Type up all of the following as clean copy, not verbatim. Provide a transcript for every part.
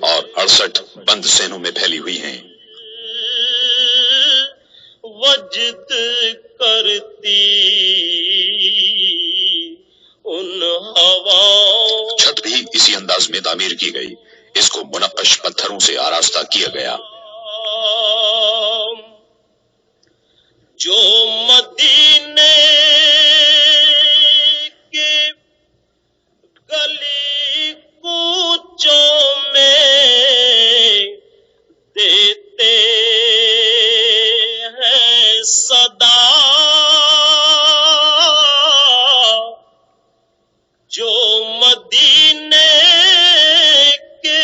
और 68 बंद सहनों में फैली हुई हैं। वजद करती उन हवाओं। छत भी इसी अंदाज में तामीर की गई। इसको मुनक्कश पत्थरों से आरास्ता किया गया। जो मदीने के गली कूचों में देते हैं सदा, जो मदीने के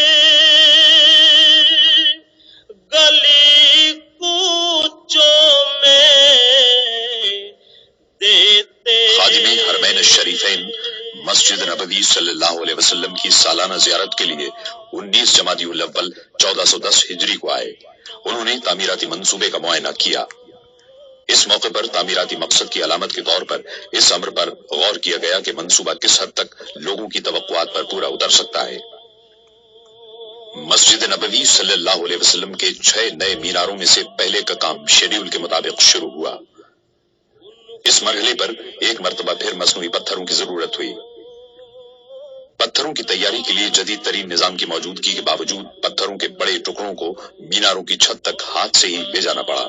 गली कूचों में देते। खादिमे हरमैन शरीफैन मस्जिद नबवी सल्लल्लाहु अलैहि वसल्लम की सालाना ज़ियारत के लिए 19 जमादिउल अव्वल 1410 हिजरी को आए। उन्होंने तामीराती मंसूबे का मुआयना किया। इस मौके पर तामीराती मकसद की अलामत के तौर पर इस अम्र पर गौर किया गया कि मंसूबा किस हद तक लोगों की तवक्कुआत पर पूरा उतर सकता है। मस्जिद नबवी सल्लल्लाहु अलैहि वसल्लम के 6 नए मीनारों में से पहले का काम शेड्यूल के मुताबिक शुरू हुआ। इस मरहले पर एक मरतबा फिर मसनूई पत्थरों की जरूरत हुई। पत्थरों की तैयारी के लिए जदीद तरीन निजाम की मौजूदगी के बावजूद पत्थरों के बड़े टुकड़ों को मीनारों की छत तक हाथ से ही ले जाना पड़ा।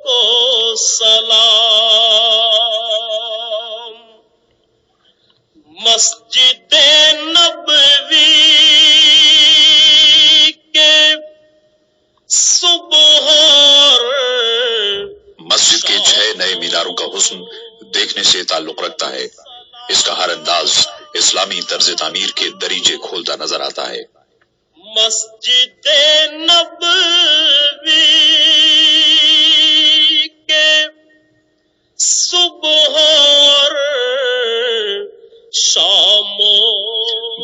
को सलाम। मस्जिद नबवी के सुबह मस्जिद के 6 नए मीनारों का हुस्न देखने से ताल्लुक रखता है। इसका हर अंदाज इस्लामी तर्ज तामीर के दरीजे खोलता नजर आता है। मस्जिद नबवी के सुबह और शामों।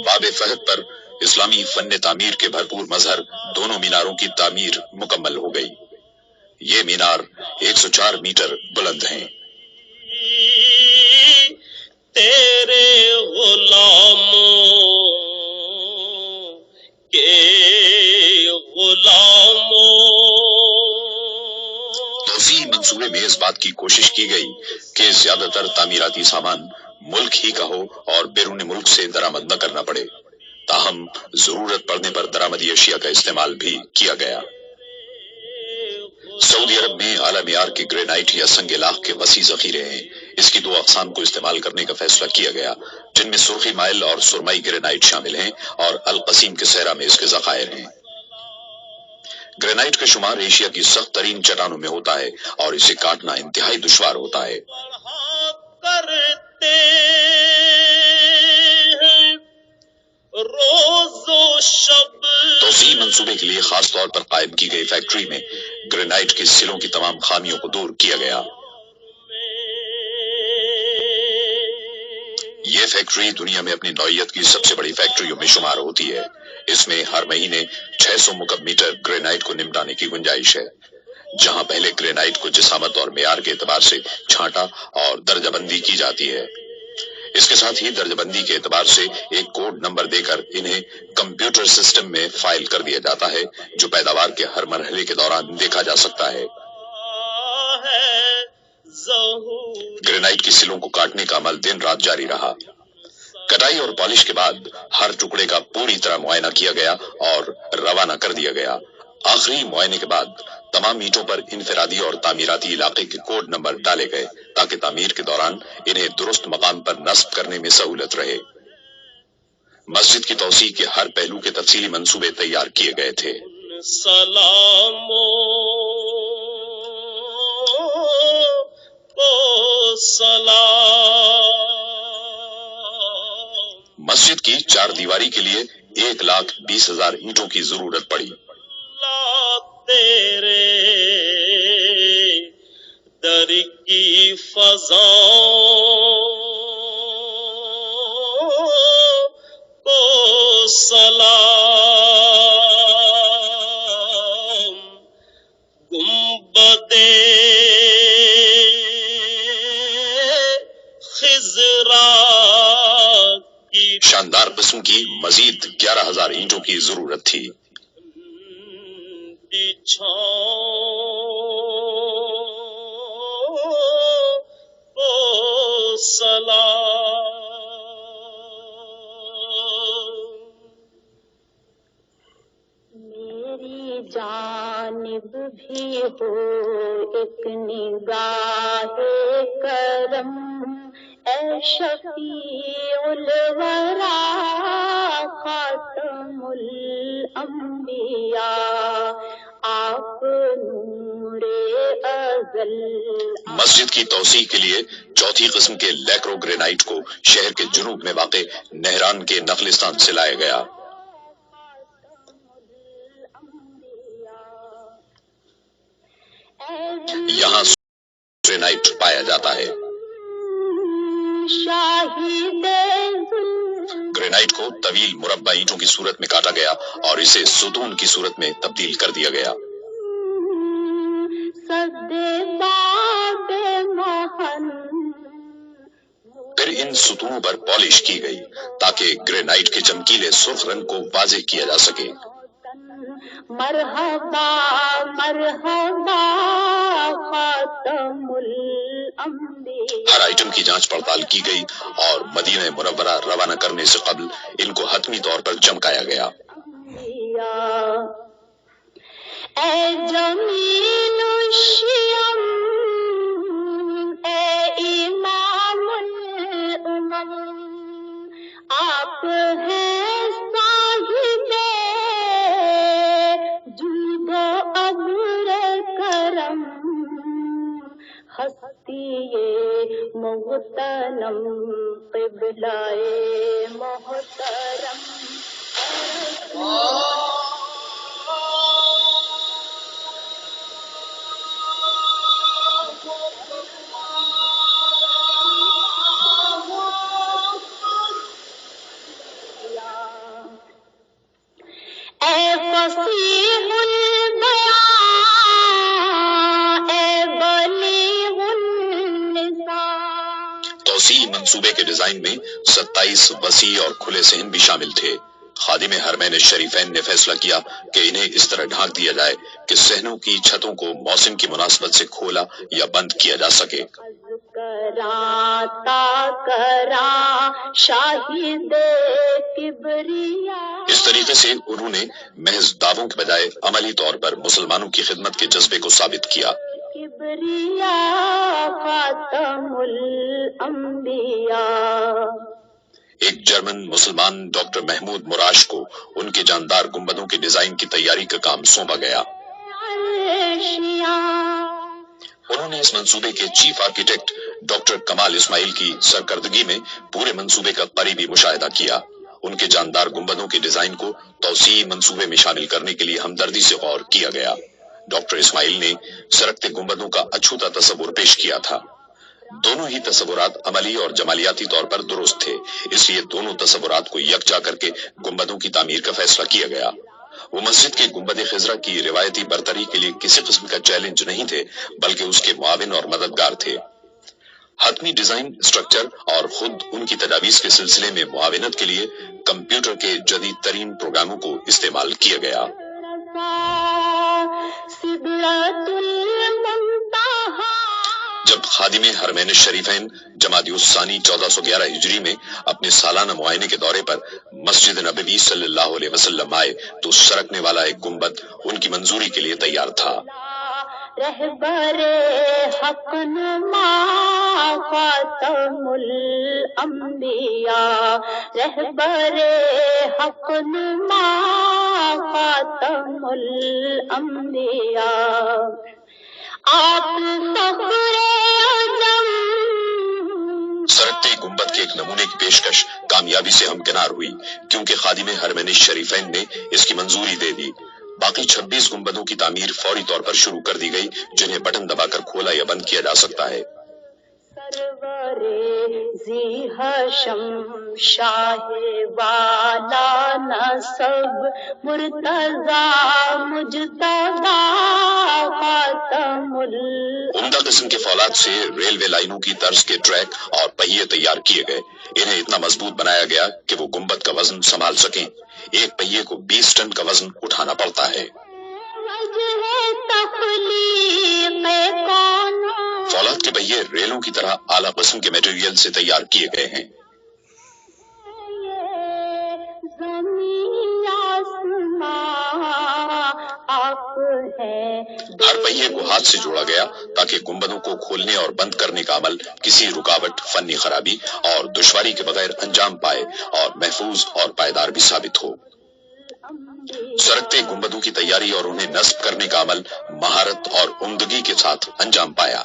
बाब फहद पर इस्लामी फन तामीर के भरपूर मजहर दोनों मीनारों की तामीर मुकम्मल हो गई। ये मीनार 104 मीटर बुलंद हैं। तेरे गुलामों के गुलामों। तौसीह मंसूबे में इस बात की कोशिश की गई कि ज्यादातर तामीराती सामान मुल्क ही का हो और बैरून मुल्क से दरामद न करना पड़े। ताहम जरूरत पड़ने पर दरामदी अशिया का इस्तेमाल भी किया गया। सऊदी अरब में आला मियार के ग्रेनाइट या संग लाख के वसी जखीरे हैं। इसकी 2 अक़साम को इस्तेमाल करने का फैसला किया गया, जिनमें सुर्खी माइल और सुरमई ग्रेनाइट शामिल हैं और अल कसीम के सहरा में इसके ज़खायर हैं। ग्रेनाइट का शुमार एशिया की सख्त तरीन चट्टानों में होता है और इसे काटना इंतहाई दुश्वार होता है। तौसीह मंसूबे के लिए खास तौर पर कायम की गई फैक्ट्री में ग्रेनाइट के सिलों की तमाम खामियों को दूर किया गया। ये फैक्ट्री दुनिया में अपनी नौइयत की सबसे बड़ी फैक्ट्रियों में शुमार होती है। इसमें हर महीने 600 मुकब मीटर ग्रेनाइट को निपटाने की गुंजाइश है। जहां पहले ग्रेनाइट को जिसामत और मेयार के एतबार से छांटा और दर्जाबंदी की जाती है। इसके साथ ही दर्जाबंदी के एतबार से एक कोड नंबर देकर इन्हें कंप्यूटर सिस्टम में फाइल कर दिया जाता है, जो पैदावार के हर मरहले के दौरान देखा जा सकता है। ग्रेनाइट की सिलों को काटने का अमल दिन रात जारी रहा। कटाई और पॉलिश के बाद हर टुकड़े का पूरी तरह मुआयना किया गया और रवाना कर दिया गया। आखिरी मुआयने के बाद तमाम ईंटों पर इनफरादी और तामीराती इलाके के कोड नंबर डाले गए ताकि तामीर के दौरान इन्हें दुरुस्त मकाम पर नस्ब करने में सहूलत रहे। मस्जिद की तौसीह के हर पहलू के तफसीली मंसूबे तैयार किए गए थे। मस्जिद की 4 दीवारी के लिए 1,20,000 ईंटों की जरूरत पड़ी। तेरे दर की फज़ाओं को सलाम। गुंबदे खिज़रा की शानदार किस्म की मजीद 11,000 ईंटों की जरूरत थी। मेरी जानिब भी हो एक निगाहे करम, ऐ शफीउल वरा खातमुल अंबिया, आप नूरे अज़ल। मस्जिद की तौसी के लिए चौथी किस्म के लैक्रो ग्रेनाइट को शहर के जुनूब में वाक़े नहरान के नखलिस्तान से लाया गया। यहाँ ग्रेनाइट पाया जाता है। ग्रेनाइट को तवील मुरब्बा ईंटों की सूरत में काटा गया और इसे सुतून की सूरत में तब्दील कर दिया गया। फिर इन सुतूनों पर पॉलिश की गई ताकि ग्रेनाइट के चमकीले सुर्ख रंग को वाज़ेह किया जा सके। मरहबा मरहबा खातमुल अंबिया। हर आइटम की जांच पड़ताल की गई और मदीना मुनव्वरा रवाना करने से कबल इनको हतमी तौर पर चमकाया गया। ऐ जमील शियम, ऐ इमामुल उमम, आप हैं साहिबे जूदो अब्र करम, हस्तिये मुहतरम क़िबलाए मोहतरम। ऐ फसीहुल बयां, ऐ बलीगुन निसा। तौसी मंसूबे के डिजाइन में 27 वसी और खुले सहन भी शामिल थे। खादिम हरमैन शरीफैन ने फैसला किया कि इन्हें इस तरह ढांक दिया जाए कि सहनों की छतों को मौसम की मुनासबत से खोला या बंद किया जा सके। इस तरीके से उन्होंने महज दावों के बजाय अमली तौर पर मुसलमानों की खिदमत के जज्बे को साबित किया। किबरिया खातमुल अंबिया। एक जर्मन मुसलमान डॉक्टर महमूद मुराश को उनके जानदार गुंबदों के डिजाइन की तैयारी का काम सौंपा गया। उन्होंने इस मंसूबे के चीफ आर्किटेक्ट डॉक्टर कमाल इस्माइल की सरकर्दगी में पूरे मंसूबे का करीबी मुशाहिदा किया। उनके जानदार गुंबदों के डिजाइन को तौसी मंसूबे में शामिल करने के लिए हमदर्दी से गौर किया गया। डॉक्टर इस्माइल ने सरकते गुंबदों का अछूता तस्वुर पेश किया था। दोनों ही तस्वुरात अमली और जमालियाती तौर पर दुरुस्त थे, इसलिए दोनों तस्वुरात को यकजा करके गुंबदों की तामीर का फैसला किया गया। वो मस्जिद के गुंबद खिजरा की रिवायती बरतरी के लिए किसी किस्म का चैलेंज नहीं थे, बल्कि उसके मुआविन और मददगार थे। हतमी डिजाइन स्ट्रक्चर और खुद उनकी तजावीज के सिलसिले में मुआविनत के लिए कंप्यूटर के जदीद तरीन प्रोग्रामों को इस्तेमाल किया गया। जब खादिमे हरमैन शरीफैन जमादी उस्सानी 1411 हिजरी में अपने सालाना मुआयने के दौरे पर मस्जिद नबवी सल्लल्लाहु अलैहि वसल्लम आए तो सरकने वाला एक गुंबद उनकी मंजूरी के लिए तैयार था। रहबरे हक नुमा खातमुल अंबिया, रहबरे हक नुमा खातमुल अंबिया। आप सरकते गुंबद के एक नमूने की पेशकश कामयाबी से हमकिनार हुई, क्योंकि खादिमे हरमैन शरीफैन ने इसकी मंजूरी दे दी। बाकी 26 गुंबदों की तामीर फौरी तौर पर शुरू कर दी गई, जिन्हें बटन दबाकर खोला या बंद किया जा सकता है। زی ہشم شاہ والا نسب مرتضی مجتبی خاتم عمدہ قسم کے فولاد سے ریلوے لائنوں کی طرز کے ٹریک اور پہیے تیار کیے گئے۔ انہیں اتنا مضبوط بنایا گیا کہ وہ گنبد کا وزن سنبھال سکیں۔ ایک پہیے کو 20 ٹن کا وزن اٹھانا پڑتا ہے۔ فولاد کے پہیے ریلوں کی طرح اعلیٰ قسم کے میٹیریل سے تیار کیے گئے ہیں۔ ہر پہیے کو ہاتھ سے جوڑا گیا تاکہ گنبدوں کو کھولنے اور بند کرنے کا عمل کسی رکاوٹ، فنی خرابی اور دشواری کے بغیر انجام پائے اور محفوظ اور پائیدار بھی ثابت ہو۔ سرکتے گنبدوں کی تیاری اور انہیں نصب کرنے کا عمل مہارت اور عمدگی کے ساتھ انجام پایا۔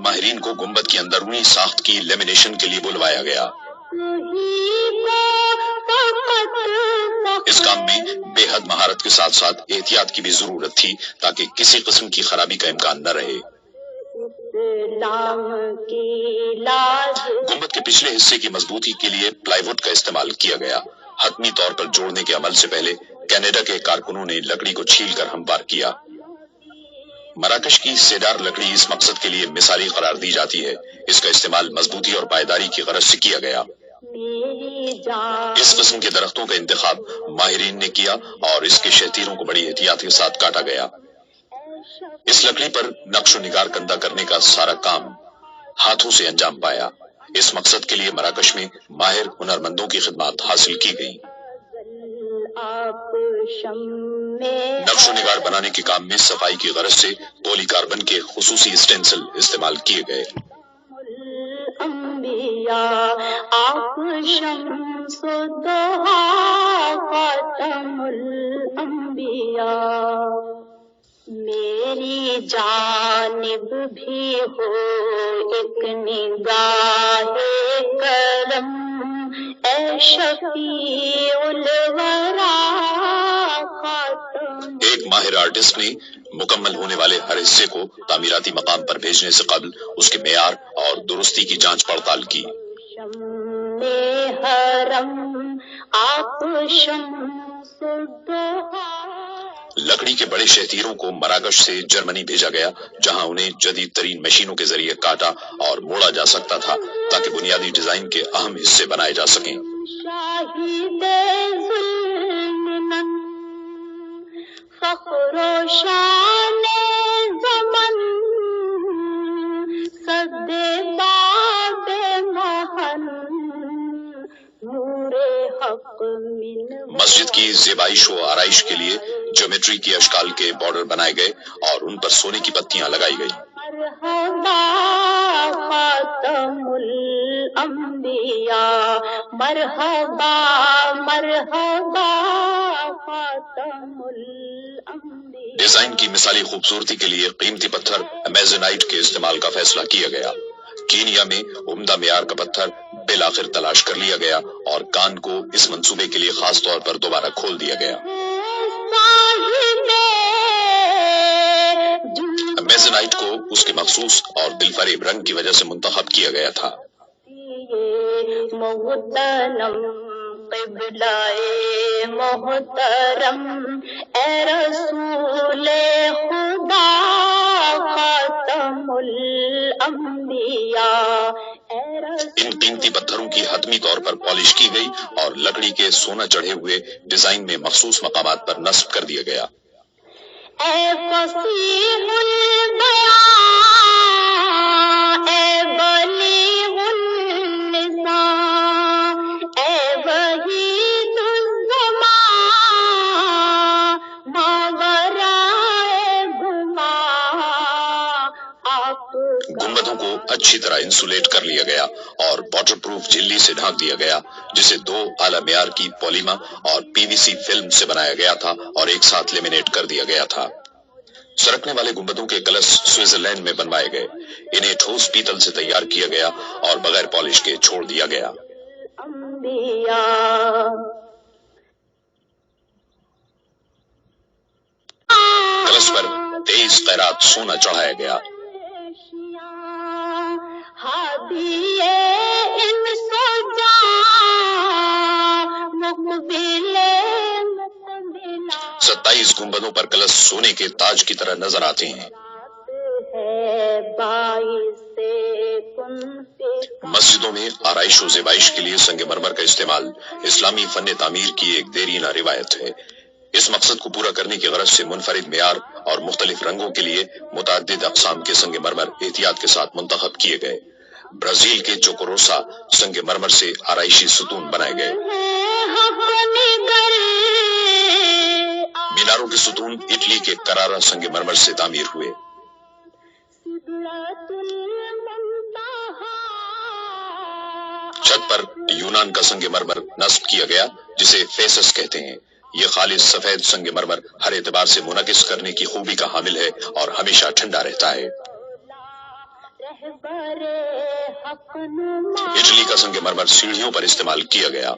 ماہرین کو گنبد کی اندرونی ساخت کی لیمینیشن کے لیے بلوایا گیا۔ اس کام میں بے حد مہارت کے ساتھ ساتھ احتیاط کی بھی ضرورت تھی تاکہ کسی قسم کی خرابی کا امکان نہ رہے۔ گنبد کے پچھلے حصے کی مضبوطی کے لیے پلائی ووڈ کا استعمال کیا گیا۔ حتمی طور پر جوڑنے کے عمل سے پہلے کینیڈا کے کارکنوں نے لکڑی کو چھیل کر ہموار کیا۔ مراکش کی سیڈار لکڑی اس مقصد کے لیے مثالی قرار دی جاتی ہے۔ اس کا استعمال مضبوطی اور پائیداری کی غرض سے کیا گیا۔ اس قسم کے درختوں کا انتخاب ماہرین نے کیا اور اس کے شہتیروں کو بڑی احتیاط کے ساتھ کاٹا گیا۔ اس لکڑی پر نقش و نگار کندہ کرنے کا سارا کام ہاتھوں سے انجام پایا۔ اس مقصد کے لیے مراکش میں ماہر ہنرمندوں کی خدمات حاصل کی گئی۔ نقش و نگار بنانے کے کام میں صفائی کی غرض سے پولی کاربن کے خصوصی اسٹینسل استعمال کیے گئے۔ آپ شمس الضحیٰ خاتم الانبیاء، میری جانب بھی ہو ایک نگاہ کرم، اے شفیع الورا خاتم۔ ایک ماہر آرٹسٹ نے مکمل ہونے والے ہر حصے کو تعمیراتی مقام پر بھیجنے سے قبل اس کے معیار اور درستی کی جانچ پڑتال کی۔ لکڑی کے بڑے شہتیروں کو مراکش سے جرمنی بھیجا گیا، جہاں انہیں جدید ترین مشینوں کے ذریعے کاٹا اور موڑا جا سکتا تھا تاکہ بنیادی ڈیزائن کے اہم حصے بنائے جا سکیں۔ فخر و شان زمن سد باب محن نور حق من۔ مسجد کی زیبائش و آرائش کے لیے جیومیٹری کی اشکال کے بارڈر بنائے گئے اور ان پر سونے کی پتیاں لگائی گئی۔ مرحبا خاتم الانبیاء، مرحبا مرحبا خاتم الانبیاء۔ ڈیزائن کی مثالی خوبصورتی کے لیے قیمتی پتھر امیزونائٹ کے استعمال کا فیصلہ کیا گیا۔ کینیا میں عمدہ معیار کا پتھر بالآخر تلاش کر لیا گیا اور کان کو اس منصوبے کے لیے خاص طور پر دوبارہ کھول دیا گیا۔ میزنائٹ کو اس کے مخصوص اور دلفریب رنگ کی وجہ سے منتخب کیا گیا تھا۔ محترم قبلہ محترم، اے رسول خدا خاتم الانبیاء، ان قیمتی پتھروں کی حتمی طور پر پالش کی گئی اور لکڑی کے سونا چڑھے ہوئے ڈیزائن میں مخصوص مقامات پر نصب کر دیا گیا۔ اے فصیح البیاں، اے بلیغ اللسان، اے وحید الزمان، ماورائے گمان، آپ گنبدوں کو اچھی طرح انسولیٹ کر لیا گیا اور واٹر پروف جھلی سے ڈھانک دیا گیا، جسے 2 اعلی معیار کی پولیما اور پی وی سی فلم سے بنایا گیا تھا اور ایک ساتھ لیمینیٹ کر دیا گیا تھا۔ سرکنے والے گنبدوں کے کلش سوئٹزرلینڈ میں بنوائے گئے۔ انہیں ٹھوس پیتل سے تیار کیا گیا اور بغیر پالش کے چھوڑ دیا گیا۔ انبیاء जिस पर 23 कैरात सोना चढ़ाया गया। हादिए इन सोजा मुकबिले मुकबिला 27 गुंबदों पर कलश सोने के ताज की तरह नजर आते हैं। मस्जिदों में आराइश और ज़ेबाइश के लिए संगमरमर का इस्तेमाल इस्लामी फन तामीर की एक देरीना रिवायत है। इस मकसद को पूरा करने की गरज से मुनफरिद मेयार और मुख्तलिफ रंगों के लिए मुतअद्दिद अक़साम के संगमरमर एहतियात के साथ मुंतखब किए गए। ब्राजील के चोकोरोसा संगमरमर से आराइशी सुतून बनाए गए। मीनारों के सुतून इटली के करारा संगमरमर से तामीर हुए। छत पर यूनान का संगमरमर नस्ब किया गया, जिसे फेसस कहते हैं। ये खालिस सफेद संगमरमर हर एतबार से मुनकिस करने की खूबी का हामिल है और हमेशा ठंडा रहता है। इटली का संगमरमर सीढ़ियों पर इस्तेमाल किया गया।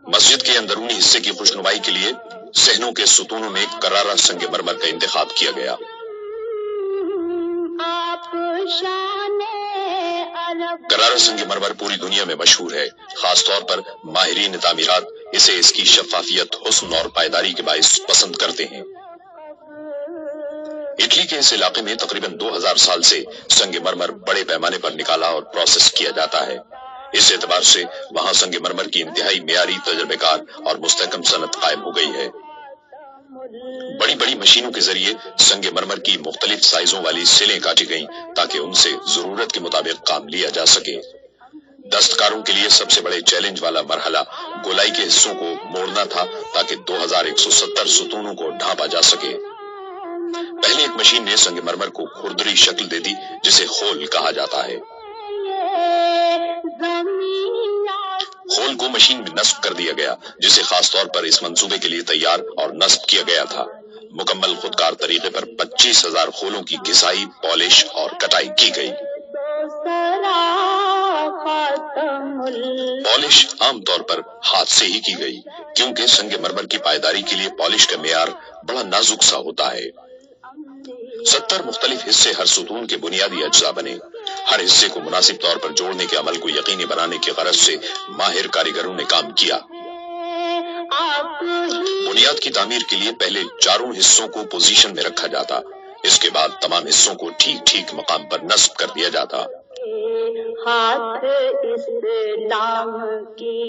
मस्जिद के अंदरूनी हिस्से की खुशनुमाई के लिए सहनों के सुतूनों में करारा संगमरमर का इंतखाब किया गया। करारा संगमरमर पूरी दुनिया में मशहूर है। खास तौर पर माहिरीन तामीरात इसे इसकी शफाफियत, हुस्न और पायदारी के बाइस पसंद करते हैं। इटली के इस इलाके में तकरीबन 2000 साल से संगमरमर बड़े पैमाने पर निकाला और प्रोसेस किया जाता है। इस एतबार से वहाँ संगमरमर की इंतहाई मेयारी, तजर्बेकार और मुस्तहकम सनत कायम हो गई है। बड़ी बड़ी मशीनों के जरिए संगमरमर की मुख्तलिफ साइजों वाली सिलें काटी गईं ताकि उनसे जरूरत के मुताबिक काम लिया जा सके। दस्तकारों के लिए सबसे बड़े चैलेंज वाला मरहला गोलाई के हिस्सों को मोड़ना था ताकि 2170 सुतूनों को ढांपा जा सके। पहले एक मशीन ने संगमरमर को खुरदरी शक्ल दे दी, जिसे खोल कहा जाता है। खोल को मशीन में नस्ब कर दिया गया, जिसे खास तौर पर इस मंसूबे के लिए तैयार और नस्ब किया गया था। मुकम्मल खुदकार तरीके पर 25,000 खोलों की घिसाई, पॉलिश और कटाई की गई। पॉलिश आमतौर पर हाथ से ही की गई, क्योंकि संगमरमर की पायदारी के लिए पॉलिश का मेयार बड़ा नाजुक सा होता है। 70 मुख्तलिफ हिस्से हर सुतून के बुनियादी अज्जा बने। हर हिस्से को मुनासिब तौर पर जोड़ने के अमल को यकीनी बनाने की गरज से माहिर कारीगरों ने काम किया। बुनियाद की तामीर के लिए पहले चारों हिस्सों को पोजीशन में रखा जाता। इसके बाद तमाम हिस्सों को ठीक ठीक मकाम पर नस्ब कर दिया जाता। हाथ इस्लाम की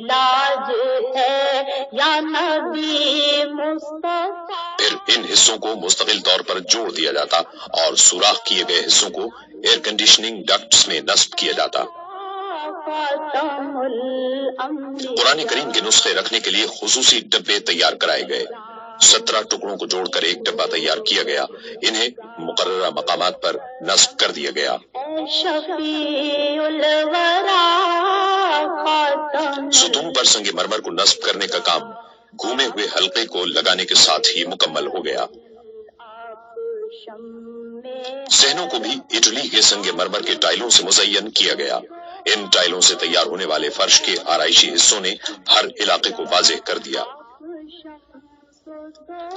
लाज है या नबी मुस्तफा। फिर इन हिस्सों को मुस्तकिल तौर पर जोड़ दिया जाता और सुराख किए गए हिस्सों को एयर कंडीशनिंग डक्ट्स में नस्ब किया जाता। कुरान करीम के नुस्खे रखने के लिए खुसूसी डब्बे तैयार कराए गए। 17 टुकड़ों को जोड़कर एक डब्बा तैयार किया गया। इन्हें मुकर्ररा मकामात पर नस्ब कर दिया गया। सुतून पर संगमरमर को नस्ब करने का काम घूमे हुए हल्के को लगाने के साथ ही मुकम्मल हो गया। सहनों को भी इटली के संगमरमर के टाइलों से मुज़य्यन किया गया। इन टाइलों से तैयार होने वाले फर्श के आराइशी हिस्सों ने हर इलाके को वाज़ेह कर दिया।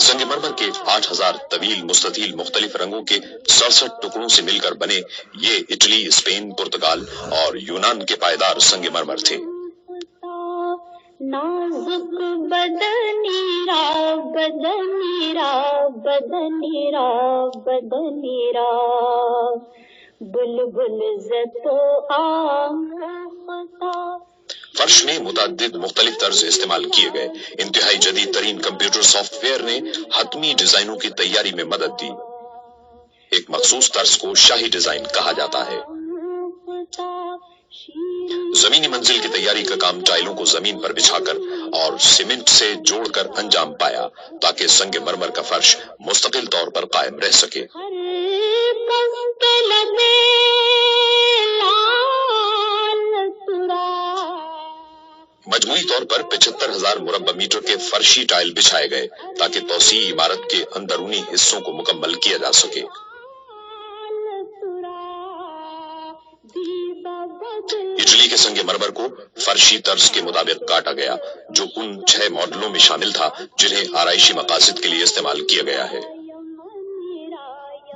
संगमरमर के 8000 तवील मुस्ततील मुख्तलिफ रंगों के 67 टुकड़ों से मिलकर बने ये इटली, स्पेन, पुर्तगाल और यूनान के पायदार संगमरमर थे। नाजुक बदनीरा बदनीरा बदनीरा बदनीरा बुलबुल ज़तो आख़ता। फर्श में मुतअद्दिद मुख्तलिफ तर्ज इस्तेमाल किए गए। इंतहाई जदीद तरीन कंप्यूटर सॉफ्टवेयर ने हतमी डिजाइनों की तैयारी में मदद दी। एक मखसूस तर्ज को शाही डिजाइन कहा जाता है। जमीनी मंजिल की तैयारी का काम टाइलों को जमीन पर बिछाकर और सीमेंट से जोड़कर अंजाम पाया ताकि संगमरमर का फर्श मुस्तकिल तौर पर कायम रह सके। मजमूई तौर पर 75,000 मुरब्बा मीटर के फर्शी टाइल बिछाए गए ताकि तौसी इमारत के अंदरूनी हिस्सों को मुकम्मल किया जा सके। इटली دلی کے संग मरमर को फर्शी तर्ज के मुताबिक काटा गया, जो उन 6 मॉडलों में शामिल था जिन्हें आराइशी मकासद के लिए इस्तेमाल किया गया है।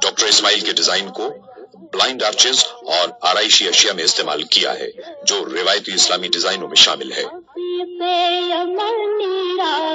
डॉक्टर इस्माइल के डिजाइन को ब्लाइंड आर्चेज और आराइशी अशिया में इस्तेमाल किया है, जो रिवायती इस्लामी डिजाइनों में शामिल है।